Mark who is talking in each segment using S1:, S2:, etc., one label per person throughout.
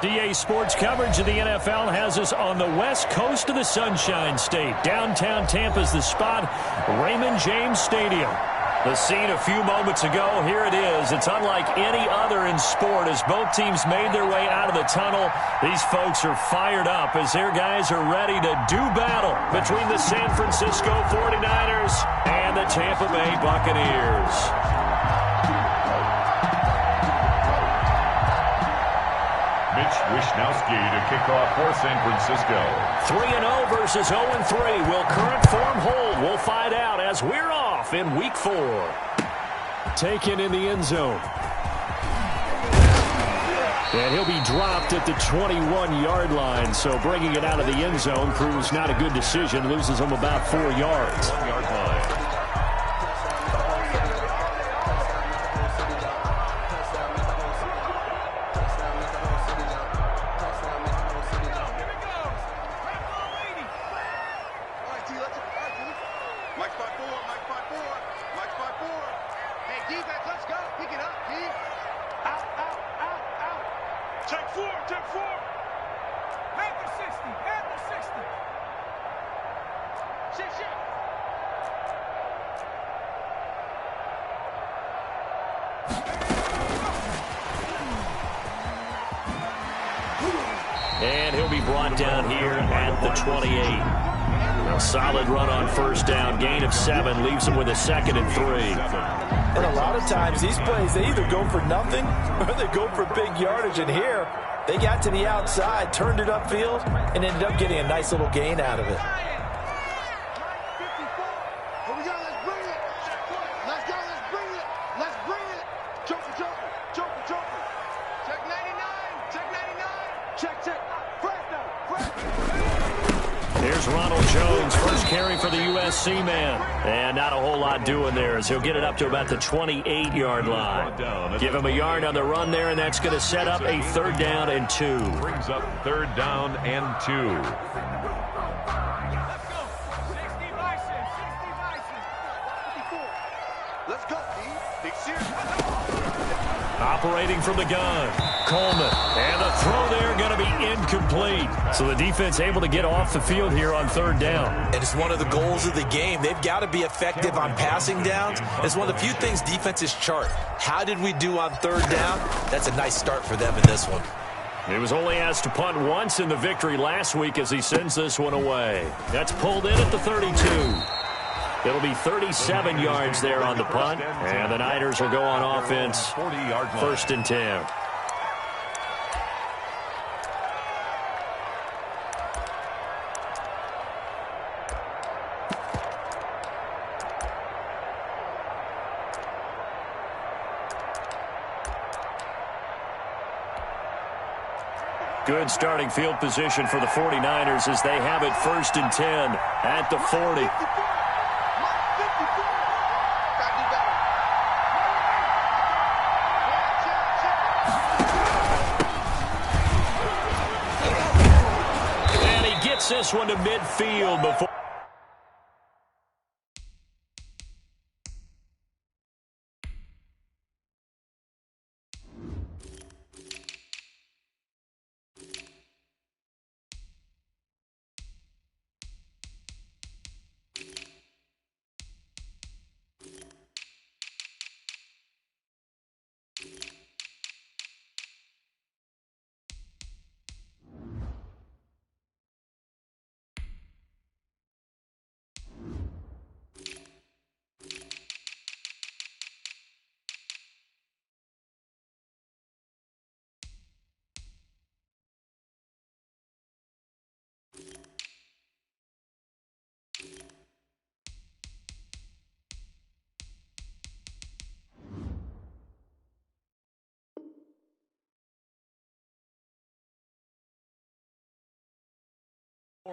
S1: DA Sports coverage of the NFL has us on the west coast of the Sunshine State. Downtown Tampa's the spot, Raymond James Stadium. The scene a few moments ago, here it is. It's unlike any other in sport as both teams made their way out of the tunnel. These folks are fired up as their guys are ready to do battle between the San Francisco 49ers and the Tampa Bay Buccaneers.
S2: Wishnowski to kick off for San Francisco.
S1: 3-0 versus 0-3. Will current form hold? We'll find out as we're off in Week 4. Taken in the end zone. And he'll be dropped at the 21-yard line. So bringing it out of the end zone proves not a good decision. Loses him about 4 yards.
S2: 1 yard line.
S1: And he'll be brought down here at the 28. A solid run on first down. Gain of 7 leaves him with a 2nd and 3.
S3: And a lot of times these plays, they either go for nothing or they go for big yardage. And here, they got to the outside, turned it upfield, and ended up getting a nice little gain out of it.
S1: For the USC man. And not a whole lot doing there as he'll get it up to about the 28-yard line. Give him a yard on the run there, and that's going to set up a 3rd down and 2.
S2: Brings up 3rd down and 2.
S1: Operating from the gun, Coleman. And the throw there going to be incomplete. So the defense able to get off the field here on 3rd down.
S3: And it's one of the goals of the game. They've got to be effective on passing downs. It's one of the few things defenses chart. How did we do on 3rd down? That's a nice start for them in this one.
S1: He was only asked to punt once in the victory last week as he sends this one away. That's pulled in at the 32. It'll be 37 yards there on the punt, and the Niners will go on offense, 1st and 10. Good starting field position for the 49ers as they have it 1st and 10 at the 40. This one to midfield before.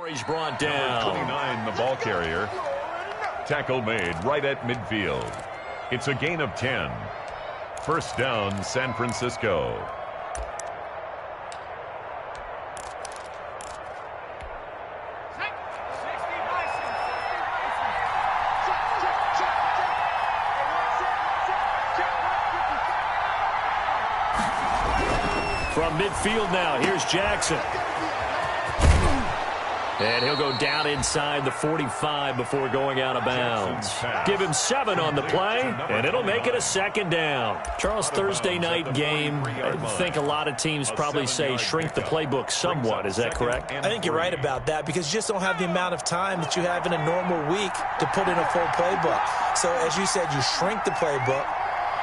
S1: He's brought down.
S2: 29, the ball carrier. Tackle made right at midfield. It's a gain of 10. 1st down, San Francisco.
S1: From midfield now, here's Jackson. And he'll go down inside the 45 before going out of bounds. Give him 7 on the play, and it'll make it a 2nd down. Charles, Thursday night game, I think a lot of teams probably say shrink the playbook somewhat. Is that correct?
S3: I think you're right about that because you just don't have the amount of time that you have in a normal week to put in a full playbook. So, as you said, you shrink the playbook.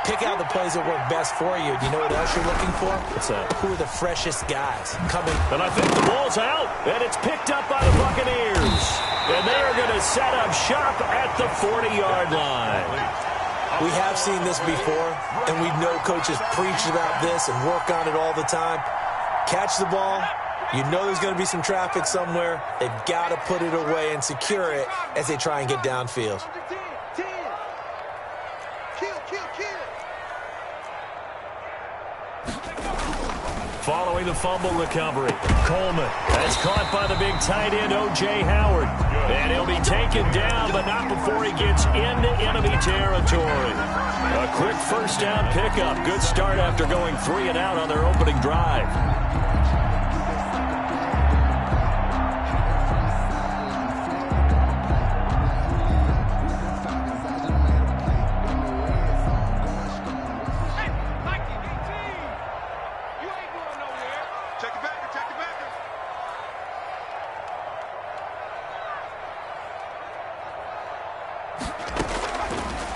S3: Pick out the plays that work best for you. Do you know what else you're looking for?
S1: What's that?
S3: Who are the freshest guys coming?
S1: And I think the ball's out, and it's picked up by the Buccaneers. And they are going to set up shop at the 40-yard line.
S3: We have seen this before, and we know coaches preach about this and work on it all the time. Catch the ball. You know there's going to be some traffic somewhere. They've got to put it away and secure it as they try and get downfield.
S1: Following the fumble recovery, Coleman. That's caught by the big tight end, O.J. Howard. And he'll be taken down, but not before he gets into enemy territory. A quick first down pickup. Good start after going 3 and out on their opening drive.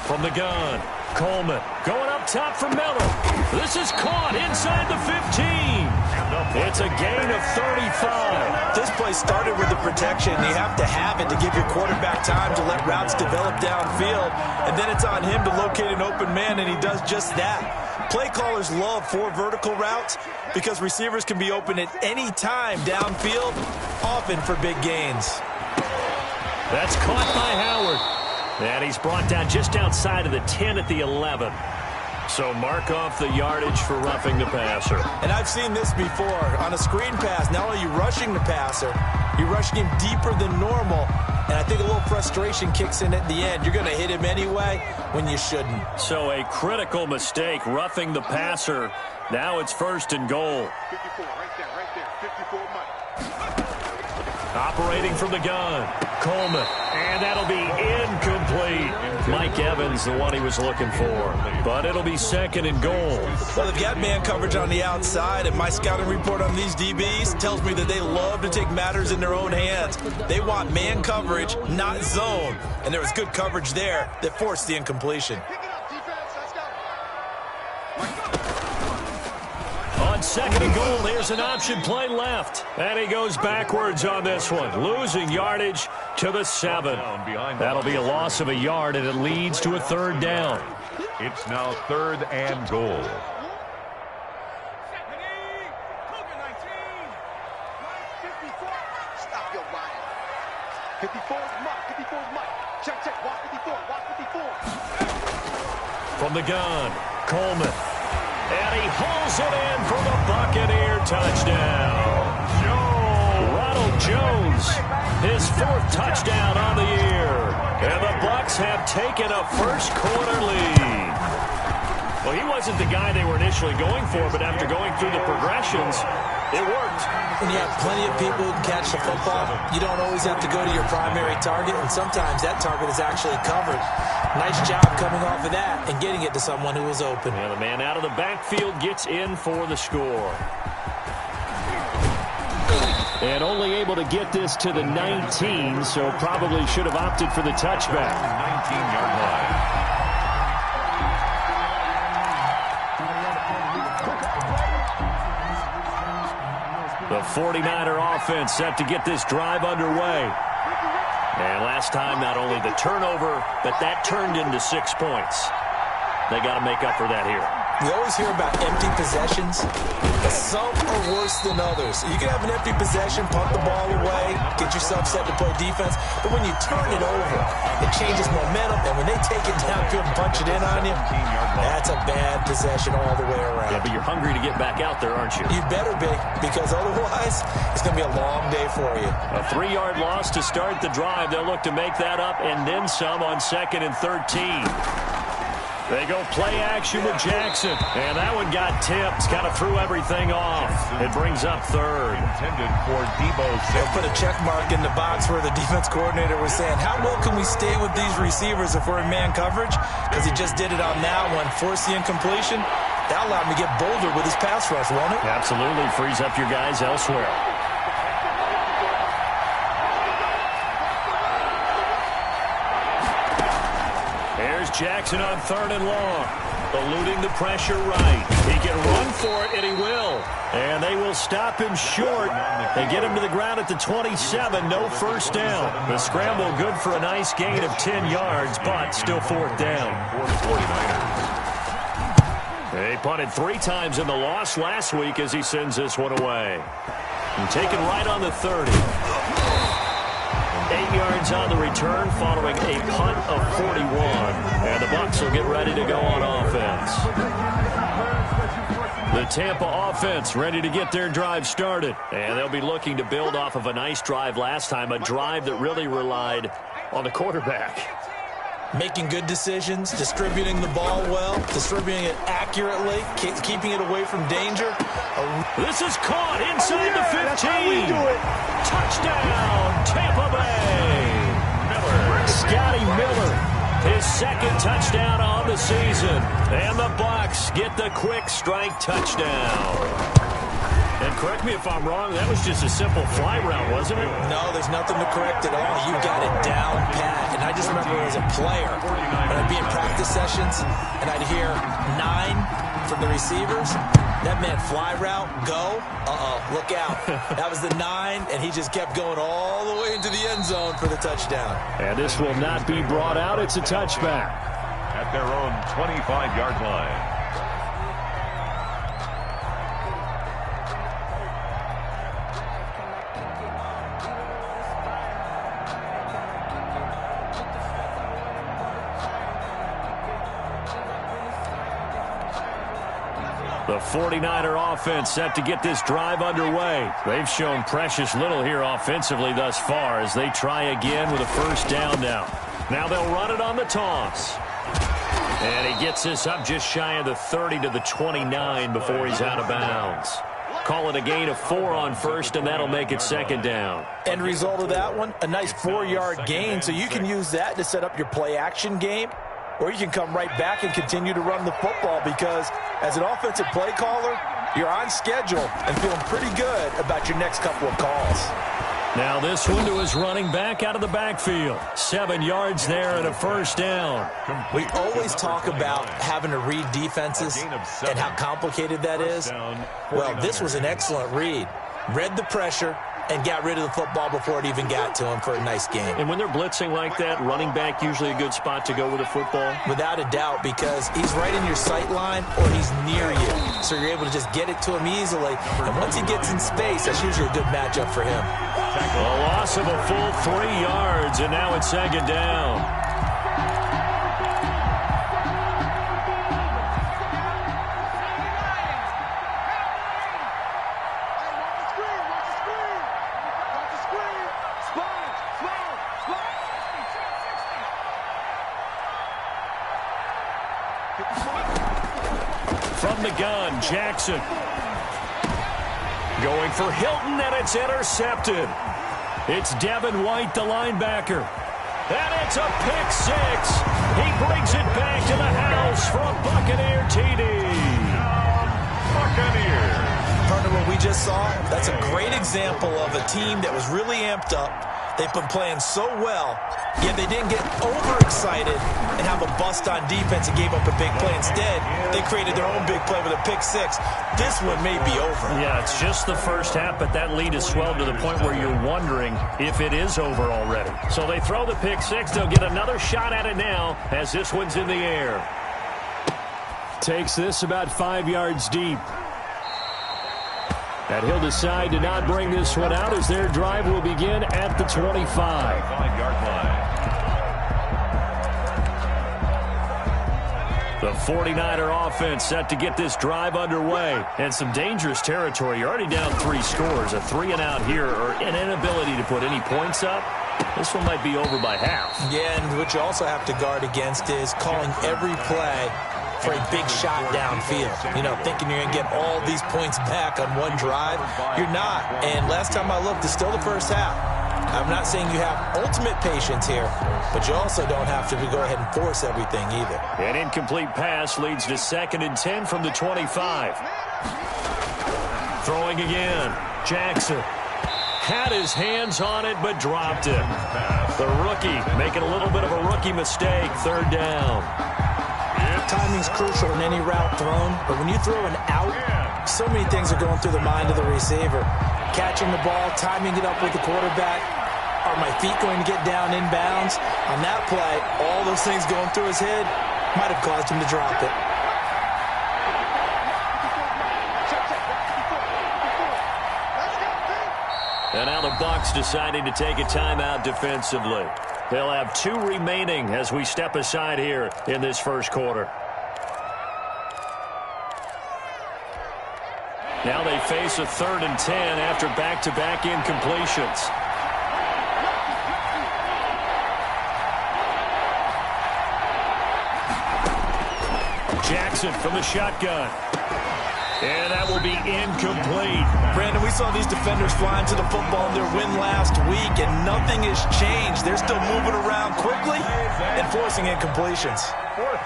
S1: From the gun, Coleman going up top for Miller. This is caught inside the 15. It's a gain of 35.
S3: This play started with the protection. You have to have it to give your quarterback time to let routes develop downfield. And then it's on him to locate an open man, and he does just that. Play callers love 4 vertical routes because receivers can be open at any time downfield, often for big gains.
S1: That's caught by Howard. And he's brought down just outside of the 10 at the 11. So mark off the yardage for roughing the passer.
S3: And I've seen this before. On a screen pass, not only are you rushing the passer, you're rushing him deeper than normal. And I think a little frustration kicks in at the end. You're going to hit him anyway when you shouldn't.
S1: So a critical mistake, roughing the passer. Now it's 1st and goal.
S4: 54, right there, 54 Mike.
S1: Operating from the gun, Coleman. And that'll be incomplete. Mike Evans, the one he was looking for. But it'll be 2nd and goal.
S3: Well, they've got man coverage on the outside, and my scouting report on these DBs tells me that they love to take matters in their own hands. They want man coverage, not zone. And there was good coverage there that forced the incompletion.
S1: On 2nd and goal, there's an option play left. And he goes backwards on this one, losing yardage to the 7. That'll be a loss of a yard, and it leads to a 3rd down.
S2: It's now 3rd and goal.
S4: Stop your body. 54 is Mike. 54 is Mike. Check. Watch 54.
S1: From the gun, Coleman. And he hauls it in for the Buccaneer touchdown. Ronald Jones, his 4th touchdown on the year. And the Bucs have taken a first-quarter lead. Well, he wasn't the guy they were initially going for, but after going through the progressions, it worked.
S3: When you have plenty of people who can catch the football, you don't always have to go to your primary target, and sometimes that target is actually covered. Nice job coming off of that and getting it to someone who was open.
S1: And the man out of the backfield gets in for the score. And only able to get this to the 19, so probably should have opted for the touchback.
S2: 19-yard line.
S1: The 49er offense set to get this drive underway. And last time, not only the turnover, but that turned into 6 points. They got to make up for that here.
S3: We always hear about empty possessions. Some are worse than others. You can have an empty possession, punt the ball away, get yourself set to play defense. But when you turn it over, it changes momentum. And when they take it downfield and punch it in on you, that's a bad possession all the way around.
S1: Yeah, but you're hungry to get back out there, aren't you?
S3: You better be, because otherwise it's going to be a long day for you.
S1: A 3-yard loss to start the drive. They'll look to make that up and then some on 2nd and 13. They go play action with Jackson. And that one got tipped. Kind of threw everything off. It brings up third.
S2: Intended for Debo.
S3: They'll put a check mark in the box where the defense coordinator was saying, how well can we stay with these receivers if we're in man coverage? Because he just did it on that one. Force the incompletion. That allowed him to get bolder with his pass rush, won't it?
S1: Absolutely. Frees up your guys elsewhere. There's Jackson on 3rd and long. Eluding the pressure right. He can run for it, and he will. And they will stop him short. They get him to the ground at the 27. No first down. The scramble good for a nice gain of 10 yards, but still 4th down. They punted 3 times in the loss last week as he sends this one away. And taken right on the 30. 8 yards on the return following a punt of 41. And the Bucs will get ready to go on offense. The Tampa offense ready to get their drive started. And they'll be looking to build off of a nice drive last time, a drive that really relied on the quarterback.
S3: Making good decisions, distributing the ball well, distributing it accurately, keeping it away from danger.
S1: This is caught inside the 15. That's how we do it. Touchdown, Tampa Bay. Scotty Miller, his 2nd touchdown on the season. And the Bucs get the quick strike touchdown. And correct me if I'm wrong, that was just a simple fly route, wasn't it?
S3: No, there's nothing to correct at all. You got it down pat. And I just remember as a player, when I'd be in practice sessions, and I'd hear 9 from the receivers. That meant fly route, go. Look out. That was the 9, and he just kept going all the way into the end zone for the touchdown.
S1: And this will not be brought out. It's a touchback.
S2: At their own 25-yard line.
S1: The 49er offense set to get this drive underway. They've shown precious little here offensively thus far as they try again with a first down now. Now they'll run it on the toss. And he gets this up just shy of the 30 to the 29 before he's out of bounds. Call it a gain of 4 on first, and that'll make it 2nd down.
S3: End result of that one, a nice 4-yard gain, so you can use that to set up your play-action game. Or you can come right back and continue to run the football because as an offensive play caller, you're on schedule and feeling pretty good about your next couple of calls.
S1: Now this one to his running back out of the backfield. 7 yards there and a first down.
S3: We always talk about having to read defenses and how complicated that is. Well, this was an excellent read. Read the pressure and got rid of the football before it even got to him for a nice game.
S1: And when they're blitzing like that, running back usually a good spot to go with the football?
S3: Without a doubt, because he's right in your sight line or he's near you. So you're able to just get it to him easily. And once he gets in space, that's usually a good matchup for him.
S1: A loss of a full 3 yards, and now it's 2nd down. From the gun, Jackson. Going for Hilton, and it's intercepted. It's Devin White, the linebacker. And it's a pick 6. He brings it back to the house for a Buccaneer TD.
S2: Buccaneers.
S3: Partner, what we just saw, that's a great example of a team that was really amped up. They've been playing so well, yet they didn't get overexcited and have a bust on defense and gave up a big play. Instead, they created their own big play with a pick 6. This one may be over.
S1: Yeah, it's just the first half, but that lead has swelled to the point where you're wondering if it is over already. So they throw the pick 6. They'll get another shot at it now as this one's in the air. Takes this about 5 yards deep. And he'll decide to not bring this one out as their drive will begin at the 25.
S2: 5-yard line.
S1: The 49er offense set to get this drive underway. And some dangerous territory. You're already down 3 scores. A 3-and-out here or an inability to put any points up This one might be over by half.
S3: Yeah, and what you also have to guard against is calling every play for a big shot downfield. You know, thinking you're going to get all these points back on one drive. You're not. And last time I looked, it's still the first half. I'm not saying you have ultimate patience here, but you also don't have to go ahead and force everything either.
S1: An incomplete pass leads to 2nd and 10 from the 25. Throwing again. Jackson had his hands on it, but dropped it. The rookie making a little bit of a rookie mistake. 3rd down.
S3: Timing's crucial in any route thrown, but when you throw an out, so many things are going through the mind of the receiver. Catching the ball, timing it up with the quarterback. Are my feet going to get down inbounds? On that play, all those things going through his head might have caused him to drop it.
S1: And now the Bucs deciding to take a timeout defensively. They'll have 2 remaining as we step aside here in this first quarter. Now they face a 3rd and 10 after back-to-back incompletions. Jackson from the shotgun. And that will be incomplete.
S3: Brandon, we saw these defenders flying to the football in their win last week, and nothing has changed. They're still moving around quickly and forcing incompletions.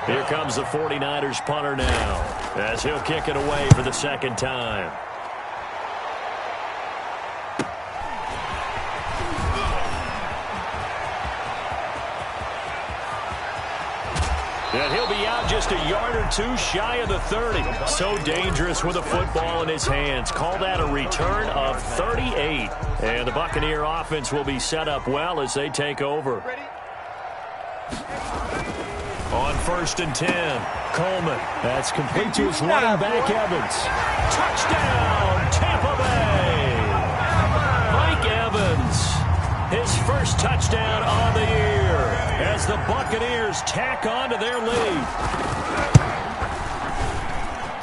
S1: Here comes the 49ers punter now, as he'll kick it away for the 2nd time. And he'll be out just a yard or 2 shy of the 30. So dangerous with a football in his hands. Call that a return of 38. And the Buccaneer offense will be set up well as they take over. On 1st and 10, Coleman. That's complete to his running back, Evans. Touchdown, Tampa Bay. Mike Evans. His first touchdown on the year as the Buccaneers tack on to their lead.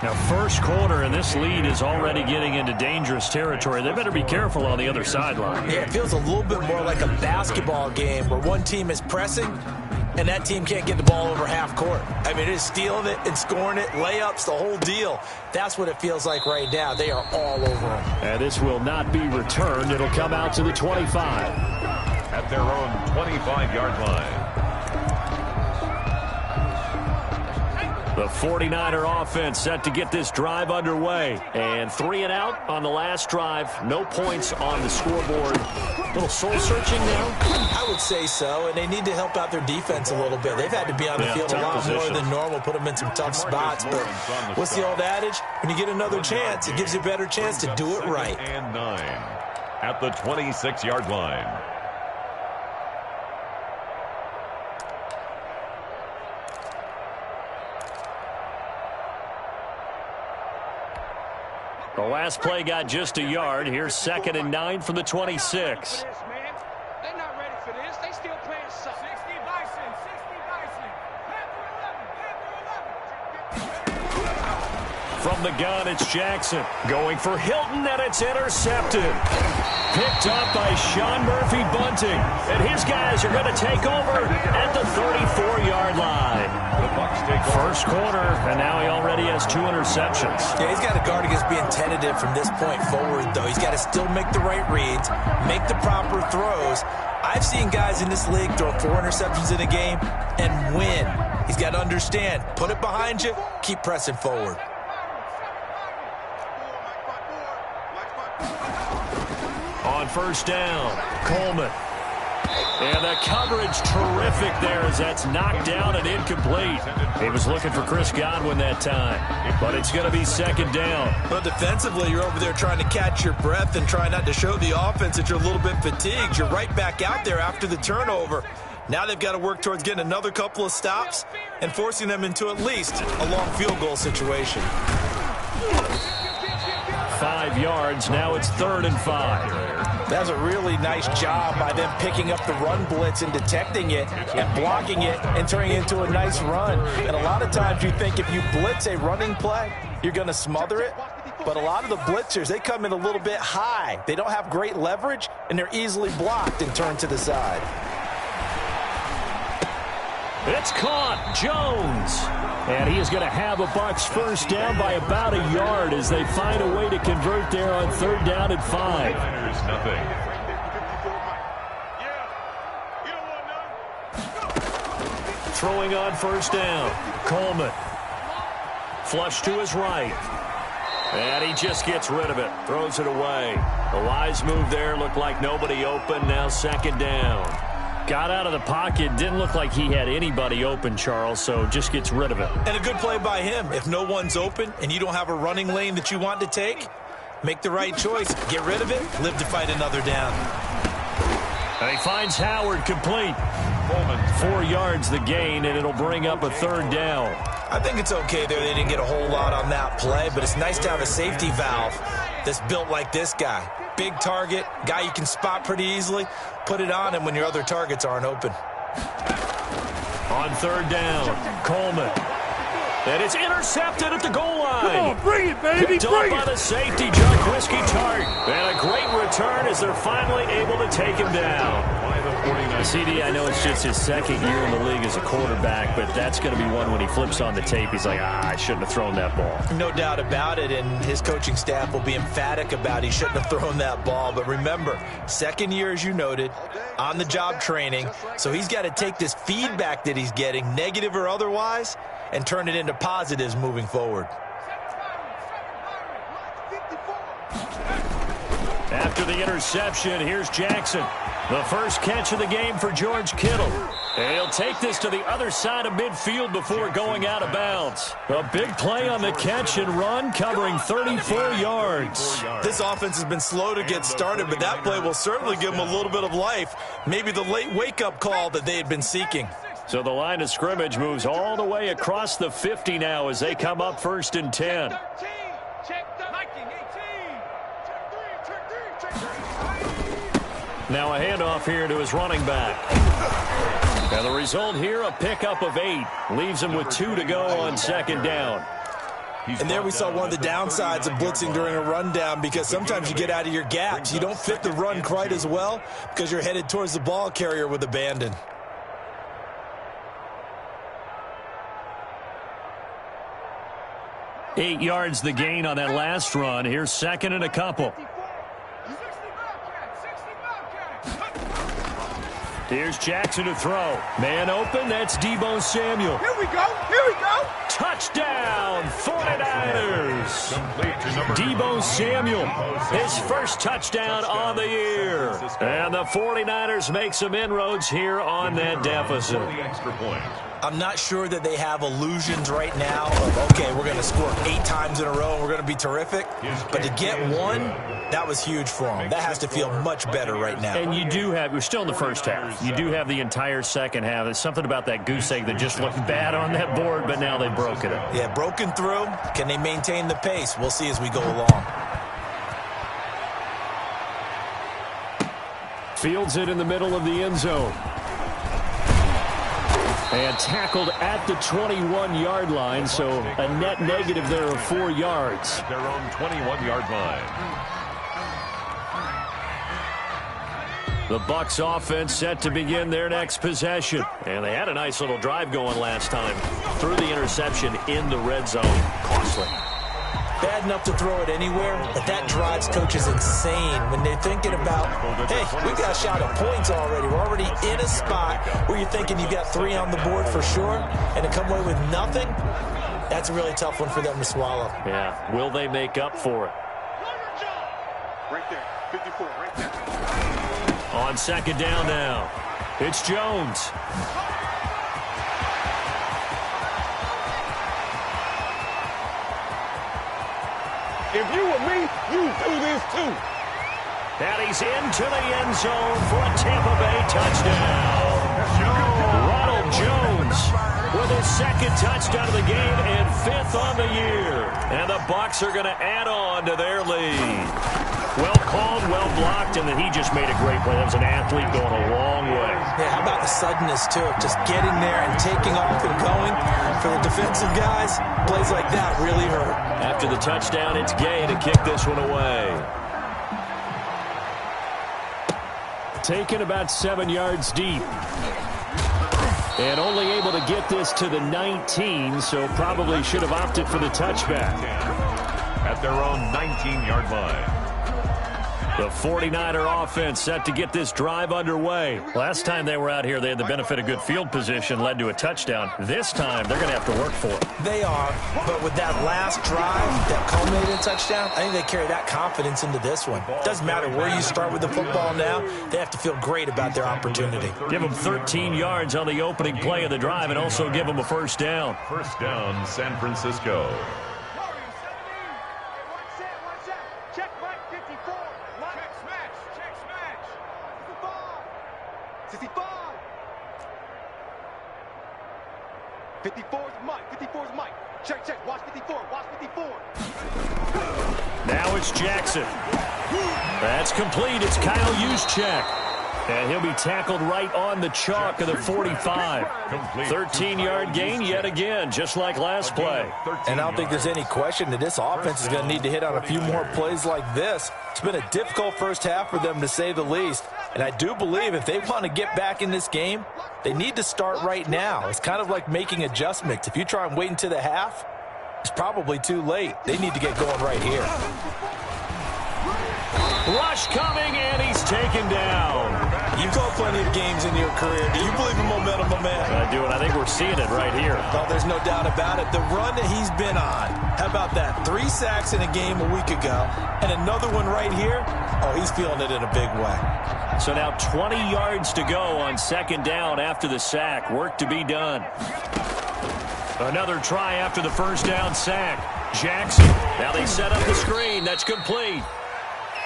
S1: Now, first quarter, and this lead is already getting into dangerous territory. They better be careful on the other sideline.
S3: Yeah, it feels a little bit more like a basketball game where one team is pressing and that team can't get the ball over half court. I mean, it is stealing it and scoring it, layups, the whole deal. That's what it feels like right now. They are all over them.
S1: And this will not be returned. It'll come out to the 25.
S2: At their own 25-yard line.
S1: The 49er offense set to get this drive underway. And 3 and out on the last drive. No points on the scoreboard. A little soul-searching now?
S3: I would say so, and they need to help out their defense a little bit. They've had to be on the field a lot more than normal, put them in some tough spots. But what's the old adage? When you get another chance, it gives you a better chance to do it right.
S2: And 9 at the 26-yard line.
S1: The last play got just a yard. Here's 2nd and 9 from the 26.
S4: They're not ready for this. They still playing suck. 60 Bison, 60 Bison. Panther 11,
S1: From the gun, it's Jackson. Going for Hilton, and it's intercepted. Picked up by Sean Murphy Bunting. And his guys are going to take over at the 34-yard line. First quarter, and now he already has 2 interceptions.
S3: Yeah, he's got to guard against being tentative from this point forward, though. He's got to still make the right reads, make the proper throws. I've seen guys in this league throw 4 interceptions in a game and win. He's got to understand, put it behind you, keep pressing forward.
S1: On 1st down, Coleman. And the coverage terrific there as that's knocked down and incomplete. He was looking for Chris Godwin that time, but it's going to be 2nd down.
S3: Well, defensively, you're over there trying to catch your breath and try not to show the offense that you're a little bit fatigued. You're right back out there after the turnover. Now they've got to work towards getting another couple of stops and forcing them into at least a long field goal situation.
S1: 5 5 yards. Now it's 3rd and 5.
S3: That's a really nice job by them picking up the run blitz and detecting it and blocking it and turning it into a nice run. And a lot of times you think if you blitz a running play, you're going to smother it. But a lot of the blitzers, they come in a little bit high. They don't have great leverage, and they're easily blocked and turned to the side.
S1: It's caught. Jones. And he is going to have a Bucs first down by about a yard as they find a way to convert there on 3rd down and 5.
S2: Nothing.
S1: Throwing on 1st down. Coleman. Flush to his right. And he just gets rid of it. Throws it away. The wise move there. Looked like nobody open. Now 2nd down. Got out of the pocket. Didn't look like he had anybody open, Charles, so just gets rid of it.
S3: And a good play by him. If no one's open and you don't have a running lane that you want to take, make the right choice. Get rid of it. Live to fight another down.
S1: And he finds Howard complete. 4 yards the gain, and it'll bring up a 3rd down.
S3: I think it's okay there. They didn't get a whole lot on that play, but it's nice to have a safety valve that's built like this guy. Big target, guy you can spot pretty easily. Put it on him when your other targets aren't open.
S1: On 3rd down, Coleman. And it's intercepted at the goal line.
S4: Come on, bring it, baby,
S1: Picked up by the safety, John Whiskey Tart. And a great return as they're finally able to take him down. CD, I know it's just his 2nd year in the league as a quarterback, but that's going to be one when he flips on the tape. He's like, I shouldn't have thrown that ball.
S3: No doubt about it, and his coaching staff will be emphatic about he shouldn't have thrown that ball. But remember, 2nd year, as you noted, on-the-job training, so he's got to take this feedback that he's getting, negative or otherwise, and turn it into positives moving forward.
S1: After the interception, here's Jackson. The first catch of the game for George Kittle. And he'll take this to the other side of midfield before going out of bounds. A big play on the catch and run, covering 34 yards.
S3: This offense has been slow to get started, but that play will certainly give them a little bit of life. Maybe the late wake-up call that they had been seeking.
S1: So the line of scrimmage moves all the way across the 50 now as they come up 1st and 10. Now a handoff here to his running back. And the result here, a pickup of 8. Leaves him with 2 to go on 2nd down.
S3: And there we saw one of the downsides of blitzing during a rundown, because sometimes you get out of your gaps. You don't fit the run quite as well because you're headed towards the ball carrier with abandon.
S1: Eight yards the gain on that last run. Here's 2nd and a couple. Here's Jackson to throw. Man open, that's Deebo Samuel.
S4: Here we go, here we go.
S1: Touchdown, 49ers. Deebo Samuel, his first touchdown on the year. And the 49ers make some inroads here on that deficit.
S3: I'm not sure that they have illusions right now of, okay, we're going to score 8 times in a row and we're going to be terrific. But to get one, that was huge for them. That has to feel much better right now.
S1: And you do have, we're still in the first half. You do have the entire second half. There's something about that goose egg that just looked bad on that board, but now they've broken it.
S3: Yeah, broken through. Can they maintain the pace? We'll see as we go along.
S1: Fields it in the middle of the end zone. And tackled at the 21-yard line, so a net negative there of 4 yards.
S2: At their own 21-yard line.
S1: The Bucs offense set to begin their next possession. And they had a nice little drive going last time. Threw the interception in the red zone. Costly.
S3: Bad enough to throw it anywhere, but that drives coaches insane when they're thinking about, hey, we got a shot at points already. We're already in a spot where you're thinking you got 3 on the board for sure, and to come away with nothing, that's a really tough one for them to swallow.
S1: Yeah, will they make up for it?
S4: Right there, 54, right there.
S1: On 2nd down now, it's Jones.
S4: If you were me, you'd do this too.
S1: And he's into the end zone for a Tampa Bay touchdown. Ronald Jones with his second touchdown of the game and 5th on the year. And the Bucs are going to add on to their lead. Well called, well blocked, and then he just made a great play. That was an athlete going a long way.
S3: Yeah, how about the suddenness, too? Just getting there and taking off and going. For the defensive guys, plays like that really hurt.
S1: After the touchdown, it's Gay to kick this one away. Taken about 7 yards deep. And only able to get this to the 19, so probably should have opted for the touchback.
S2: At their own 19-yard line.
S1: The 49er offense set to get this drive underway. Last time they were out here, they had the benefit of good field position, led to a touchdown. This time, they're going to have to work for it.
S3: They are, but with that last drive that culminated in touchdown, I think they carry that confidence into this one. Doesn't matter where you start with the football now, they have to feel great about their opportunity.
S1: Give them 13 yards on the opening play of the drive and also give them a first down.
S2: First down, San Francisco.
S1: Now it's Jackson. That's complete. It's Kyle Juszczyk. And he'll be tackled right on the chalk of the 45. 13-yard gain yet again, just like last play.
S3: And I don't think there's any question that this offense is going to need to hit on a few more plays like this. It's been a difficult first half for them, to say the least. And I do believe if they want to get back in this game, they need to start right now. It's kind of like making adjustments. If you try and wait until the half, it's probably too late. They need to get going right here.
S1: Rush coming, and he's taken down.
S3: You've called plenty of games in your career. Do you believe in momentum, my man?
S1: I do, and I think we're seeing it right here.
S3: Oh, there's no doubt about it. The run that he's been on. How about that? 3 sacks in a game a week ago, and another one right here. Oh, he's feeling it in a big way.
S1: So now 20 yards to go on second down after the sack. Work to be done. Another try after the first down sack. Jackson. Now they set up the screen. That's complete.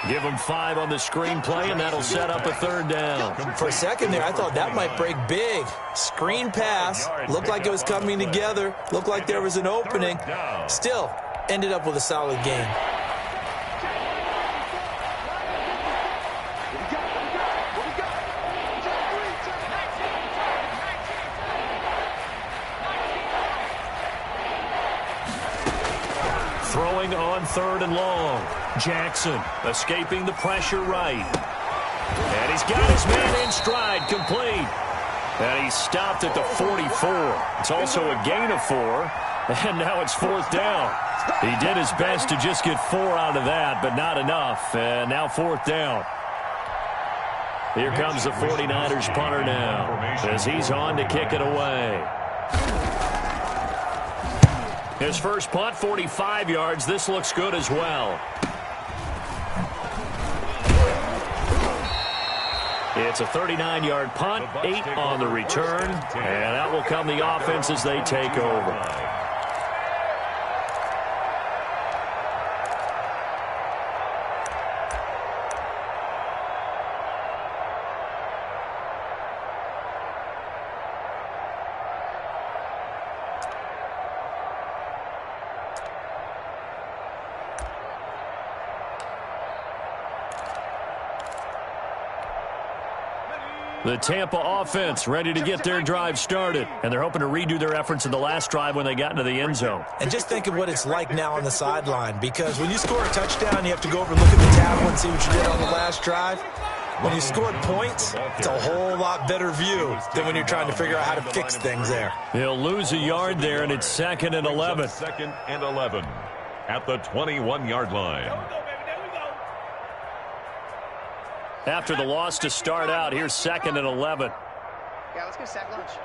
S1: Give them 5 on the screen play, and that'll set up a third down.
S3: For a second there, I thought that might break big. Screen pass. Looked like it was coming together. Looked like there was an opening. Still, ended up with a solid game.
S1: Throwing on third and long. Jackson escaping the pressure right. And he's got his man in stride, complete. And he's stopped at the 44. It's also a gain of 4. And now it's 4th down. He did his best to just get 4 out of that, but not enough. And now 4th down. Here comes the 49ers punter now, as he's on to kick it away. His first punt, 45 yards. This looks good as well. It's a 39-yard punt, 8 on the return, and out will come the offense as they take over. The Tampa offense ready to get their drive started, and they're hoping to redo their efforts in the last drive when they got into the end zone.
S3: And just think of what it's like now on the sideline, because when you score a touchdown, you have to go over and look at the tablet and see what you did on the last drive. When you scored points, it's a whole lot better view than when you're trying to figure out how to fix things there.
S1: He'll lose a yard there, and it's 2nd and 11.
S2: 2nd and 11 at the 21-yard line.
S1: After the loss to start out, here's 2nd and 11.
S5: Yeah, let's go sack lunch.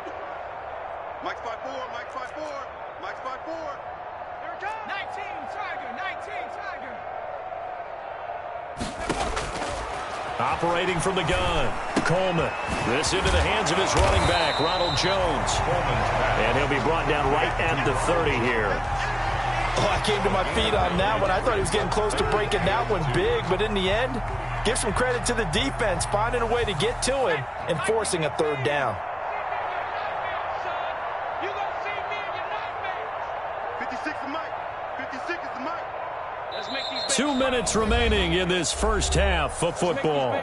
S4: Mike's 5-4, Mike's 5-4, Mike's 5-4.
S5: Here it comes. 19, Tiger, 19, Tiger.
S1: Operating from the gun, Coleman. This into the hands of his running back, Ronald Jones. And he'll be brought down right at the 30 here.
S3: Oh, I came to my feet on that one. I thought he was getting close to breaking that one big, but in the end, give some credit to the defense, finding a way to get to him and forcing a third down.
S1: 2 minutes remaining in this first half of football.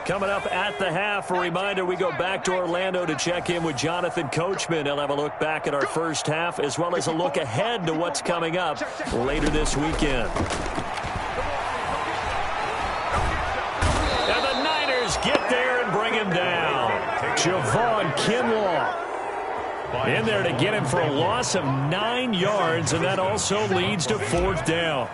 S1: Coming up at the half, a reminder, we go back to Orlando to check in with Jonathan Coachman. He'll have a look back at our first half as well as a look ahead to what's coming up later this weekend. And the Niners get there and bring him down. Javon Kinlaw in there to get him for a loss of 9 yards, and that also leads to 4th down.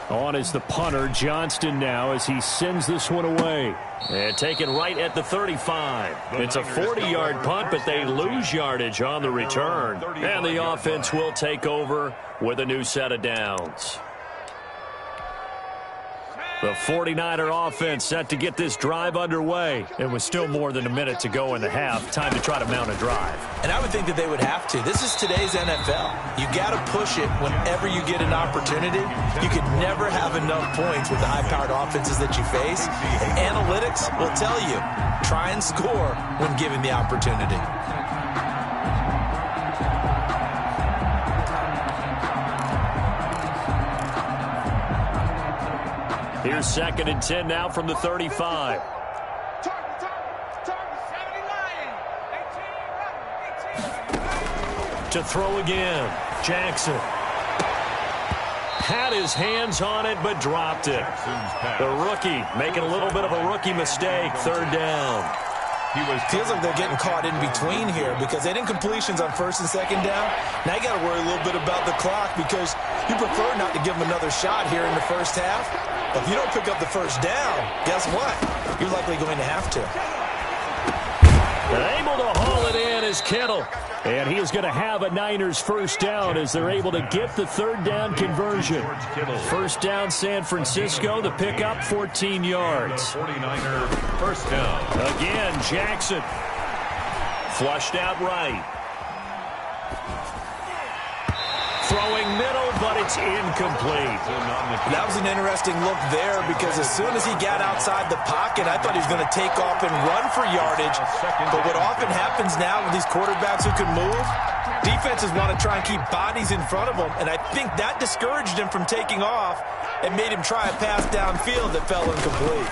S1: On is the punter, Johnston, now as he sends this one away. And taken right at the 35. It's a 40-yard punt, but they lose yardage on the return. And the offense will take over with a new set of downs. The 49er offense set to get this drive underway. It was still more than a minute to go in the half. Time to try to mount a drive.
S3: And I would think that they would have to. This is today's NFL. You got to push it whenever you get an opportunity. You could never have enough points with the high-powered offenses that you face. And analytics will tell you, try and score when given the opportunity.
S1: Here's 2nd and 10 now from the 35. To throw again. Jackson had his hands on it but dropped it. The rookie making a little bit of a rookie mistake. 3rd down.
S3: Feels like they're getting caught in between here because they didn't completions on 1st and 2nd down. Now you got to worry a little bit about the clock because you prefer not to give them another shot here in the first half. But if you don't pick up the 1st down, guess what? You're likely going to have to.
S1: Able to haul it in is Kittle. And he is going to have a Niners 1st down as they're able to get the 3rd down conversion. 1st down San Francisco, the pickup 14 yards.
S2: 49er 1st down.
S1: Again, Jackson. Flushed out right. Throwing middle, but it's incomplete.
S3: That was an interesting look there because as soon as he got outside the pocket, I thought he was going to take off and run for yardage. But what often happens now with these quarterbacks who can move, defenses want to try and keep bodies in front of them. And I think that discouraged him from taking off and made him try a pass downfield that fell incomplete.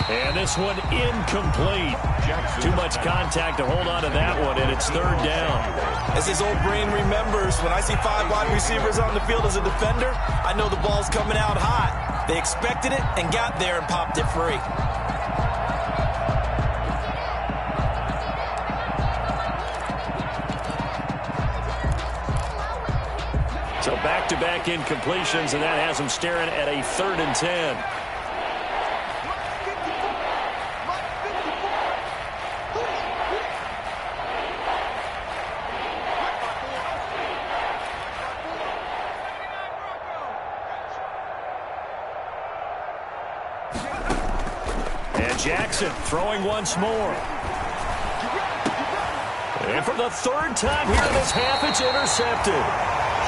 S1: And this one incomplete. Too much contact to hold on to that one, and it's 3rd down.
S3: As his old brain remembers, when I see 5 wide receivers on the field as a defender, I know the ball's coming out hot. They expected it and got there and popped it free.
S1: So back-to-back incompletions, and that has them staring at a 3rd and 10. Jackson throwing once more. And for the 3rd time here in this half, it's intercepted.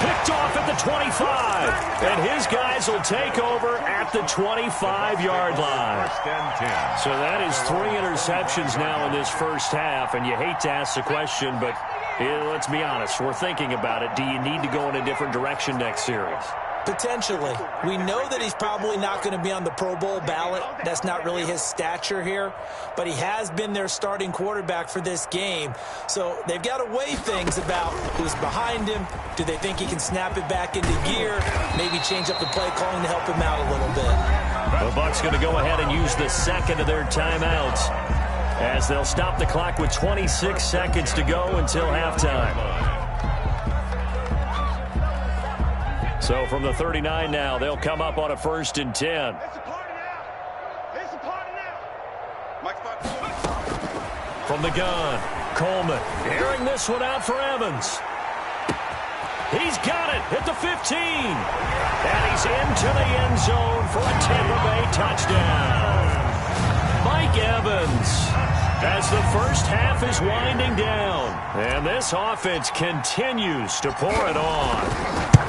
S1: Picked off at the 25. And his guys will take over at the 25-yard line. So that is 3 interceptions now in this first half. And you hate to ask the question, but let's be honest. We're thinking about it. Do you need to go in a different direction next series?
S3: Potentially. We know that he's probably not going to be on the Pro Bowl ballot. That's not really his stature here. But he has been their starting quarterback for this game. So they've got to weigh things about who's behind him. Do they think he can snap it back into gear? Maybe change up the play calling to help him out a little bit.
S1: The Bucs going to go ahead and use the 2nd of their timeouts as they'll stop the clock with 26 seconds to go until halftime. So from the 39 now, they'll come up on a 1st and 10. From the gun, Coleman airing this one out for Evans. He's got it at the 15. And he's into the end zone for a Tampa Bay touchdown. Mike Evans as the first half is winding down. And this offense continues to pour it on.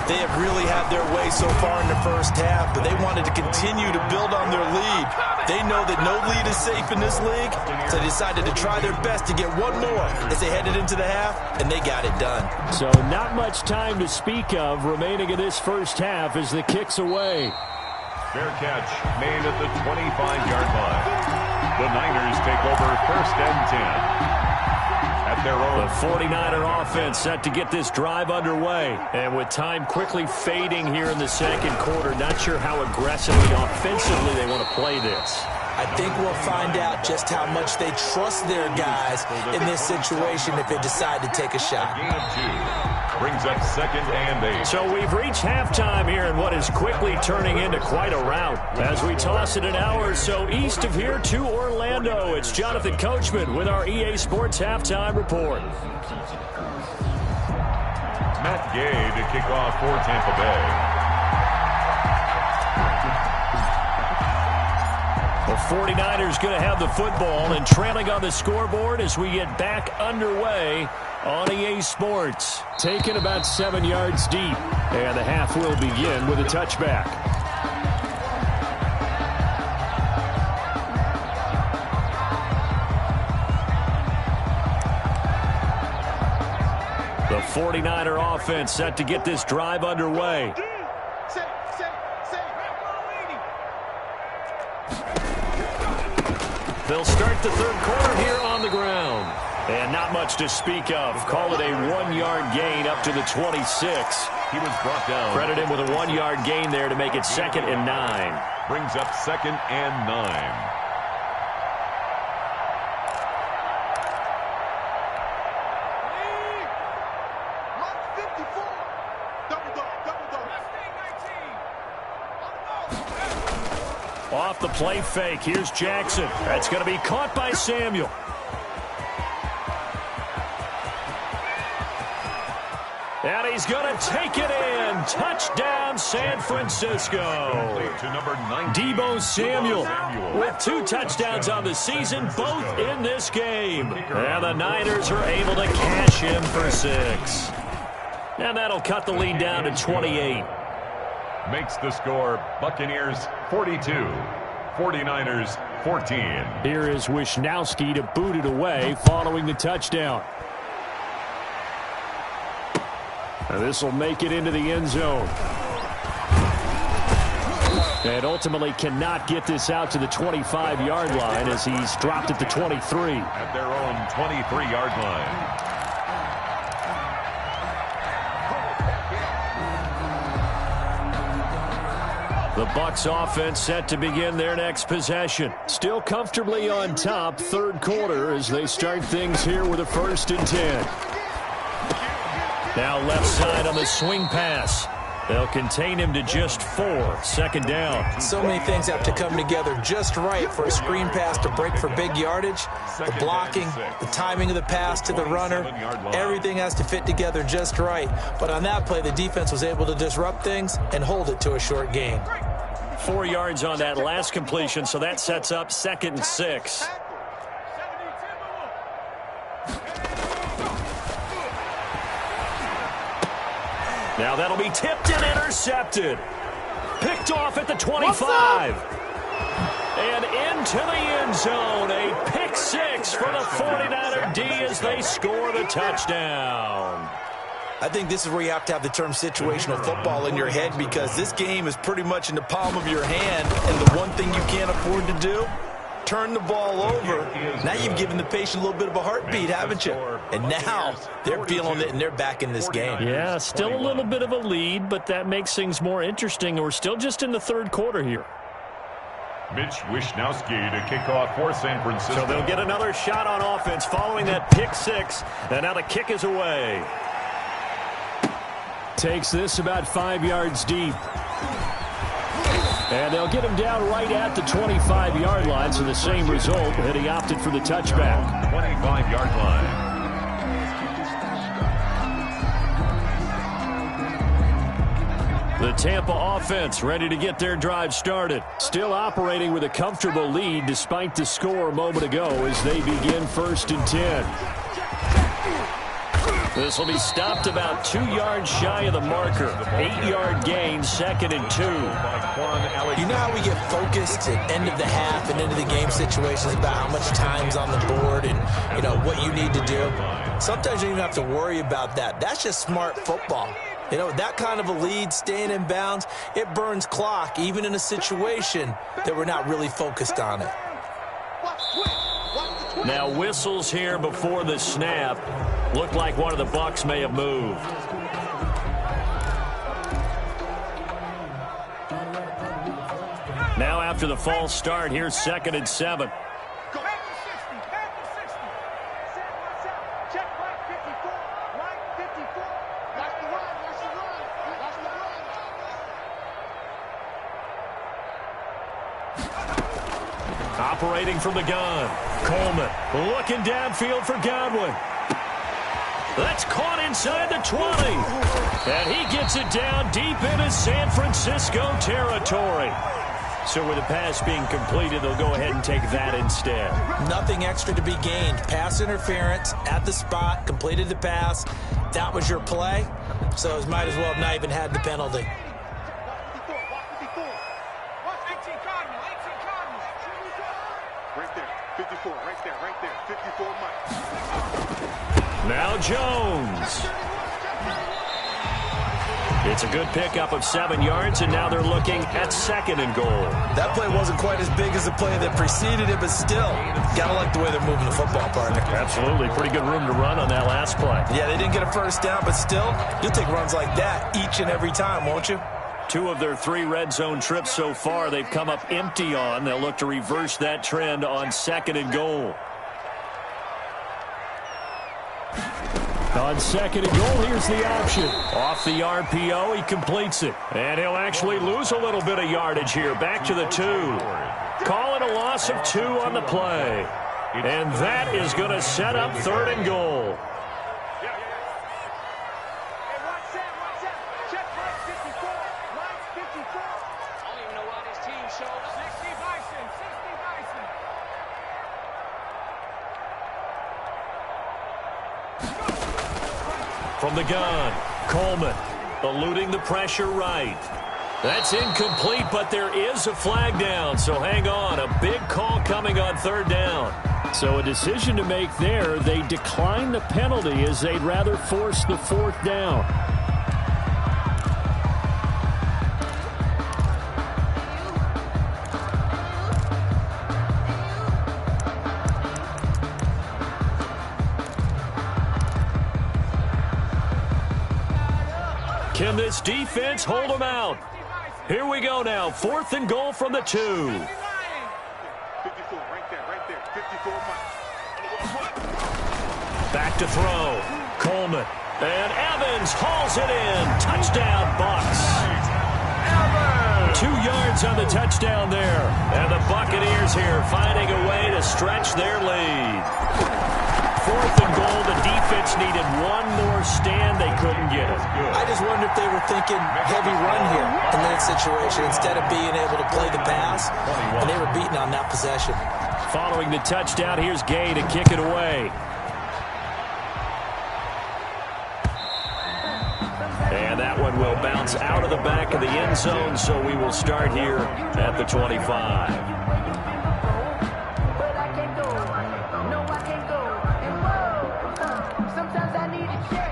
S3: They have really had their way so far in the first half, but they wanted to continue to build on their lead. They know that no lead is safe in this league, so they decided to try their best to get one more as they headed into the half, and they got it done.
S1: So not much time to speak of remaining in this first half as the kick's away.
S2: Fair catch made at the 25-yard line. The Niners take over 1st and 10. At their own.
S1: The 49er offense set to get this drive underway. And with time quickly fading here in the second quarter, not sure how aggressively, offensively they want to play this.
S3: I think we'll find out just how much they trust their guys in this situation if they decide to take a shot.
S2: Gain of 2. Brings up 2nd and 8.
S1: So we've reached halftime here in what is quickly turning into quite a rout. As we toss it an hour or so east of here to Orlando, it's Jonathan Coachman with our EA Sports Halftime Report.
S2: Matt Gay to kick off for Tampa Bay.
S1: The 49ers going to have the football and trailing on the scoreboard as we get back underway on EA Sports. Taken about 7 yards deep. And the half will begin with a touchback. The 49er offense set to get this drive underway. They'll start the third quarter here on the ground. And not much to speak of. Call it a 1-yard gain up to the 26.
S2: He was brought down.
S1: Credit him with a 1-yard gain there to make it 2nd and 9.
S2: Brings up 2nd and 9.
S1: Off the play fake. Here's Jackson. That's going to be caught by Samuel. And he's going to take it in. Touchdown, San Francisco.
S2: To number 19,
S1: Deebo Samuel with 2 touchdowns on the season, both in this game. And the Niners are able to cash in for 6. And that'll cut the lead down to 28.
S2: Makes the score Buccaneers 42, 49ers 14.
S1: Here is Wishnowski to boot it away following the touchdown. And this will make it into the end zone. And ultimately cannot get this out to the 25-yard line as he's dropped at the 23.
S2: At their own 23-yard line.
S1: The Bucs offense set to begin their next possession. Still comfortably on top, third quarter as they start things here with a 1st and 10. Now left side on the swing pass. They'll contain him to just 4. 2nd down.
S3: So many things have to come together just right for a screen pass to break for big yardage. The blocking, the timing of the pass to the runner, everything has to fit together just right. But on that play, the defense was able to disrupt things and hold it to a short gain.
S1: 4 yards on that last completion, so that sets up 2nd and 6. Now that'll be tipped and intercepted. Picked off at the 25. And into the end zone. A pick 6 for the 49er D as they score the touchdown.
S3: I think this is where you have to have the term situational football in your head, because this game is pretty much in the palm of your hand, and the one thing you can't afford to do, turn the ball over. Now you've given the patient a little bit of a heartbeat, haven't you? And now they're feeling it and they're back in this game.
S1: Yeah, still a little bit of a lead, but that makes things more interesting. We're still just in the third quarter here.
S2: Mitch Wishnowski to kick off for San Francisco.
S1: So they'll get another shot on offense following that pick 6, and now the kick is away. Takes this about 5 yards deep. And they'll get him down right at the 25-yard line, so the same result, and he opted for the touchback.
S2: 25-yard line.
S1: The Tampa offense ready to get their drive started. Still operating with a comfortable lead despite the score a moment ago as they begin 1st and 10. This will be stopped about 2 yards shy of the marker. 8-yard gain, 2nd and 2.
S3: You know how we get focused at end of the half and into the game situations about how much time's on the board and, you know, what you need to do? Sometimes you don't even have to worry about that. That's just smart football. You know, that kind of a lead, staying in bounds, it burns clock, even in a situation that we're not really focused on it.
S1: Now whistles here before the snap. Looked like one of the Bucs may have moved. Now after the false start, here's 2nd and 7. Operating from the gun. Coleman looking downfield for Godwin. That's caught inside the 20. And he gets it down deep into San Francisco territory. So with the pass being completed, they'll go ahead and take that instead.
S3: Nothing extra to be gained. Pass interference at the spot, completed the pass. That was your play. So might as well have not even had the penalty.
S4: Right there, 54, right there, 54 Mike.
S1: Now Jones. It's a good pickup of 7 yards, and now they're looking at 2nd and goal.
S3: That play wasn't quite as big as the play that preceded it, but still, gotta like the way they're moving the football, partner.
S1: Absolutely. Pretty good room to run on that last play.
S3: Yeah, they didn't get a first down, but still, you'll take runs like that each and every time, won't you?
S1: 2 of their 3 red zone trips so far they've come up empty on. They'll look to reverse that trend on 2nd and goal. On 2nd and goal, here's the option. Off the RPO, he completes it. And he'll actually lose a little bit of yardage here. Back to the 2. Call it a loss of 2 on the play. And that is going to set up 3rd and goal. From the gun, Coleman eluding the pressure right. That's incomplete, but there is a flag down, so hang on. A big call coming on 3rd down. So a decision to make there. They decline the penalty as they'd rather force the 4th down. Can this defense hold them out? Here we go now. 4th and goal from the 2.
S4: 54, right there, 54 Mike.
S1: Back to throw. Coleman. And Evans hauls it in. Touchdown, Bucs. 2 yards on the touchdown there. And the Buccaneers here finding a way to stretch their lead. 4th and goal. The defense needed one more stand. They couldn't get it.
S3: I just wonder if they were thinking heavy run here in that situation instead of being able to play the pass, and they were beaten on that possession.
S1: Following the touchdown, here's Gay to kick it away. And that one will bounce out of the back of the end zone, so we will start here at the 25.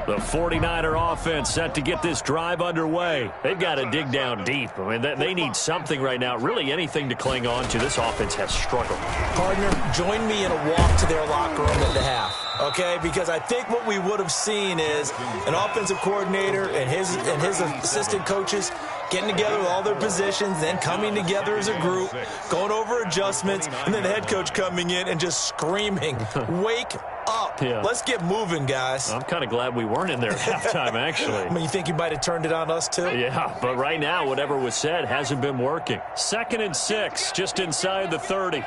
S1: The 49er offense set to get this drive underway. They've got to dig down deep. I mean, they need something right now, really anything to cling on to. This offense has struggled.
S3: Partner, join me in a walk to their locker room at the half, okay? Because I think what we would have seen is an offensive coordinator and his assistant coaches getting together with all their positions, then coming together as a group, going over adjustments, and then the head coach coming in and just screaming, wake up.
S1: Yeah.
S3: Let's get moving, guys.
S1: I'm kind of glad we weren't in there at halftime, actually.
S3: I mean, you think you might have turned it on us, too?
S1: Yeah, but right now, whatever was said hasn't been working. 2nd and 6, just inside the 30.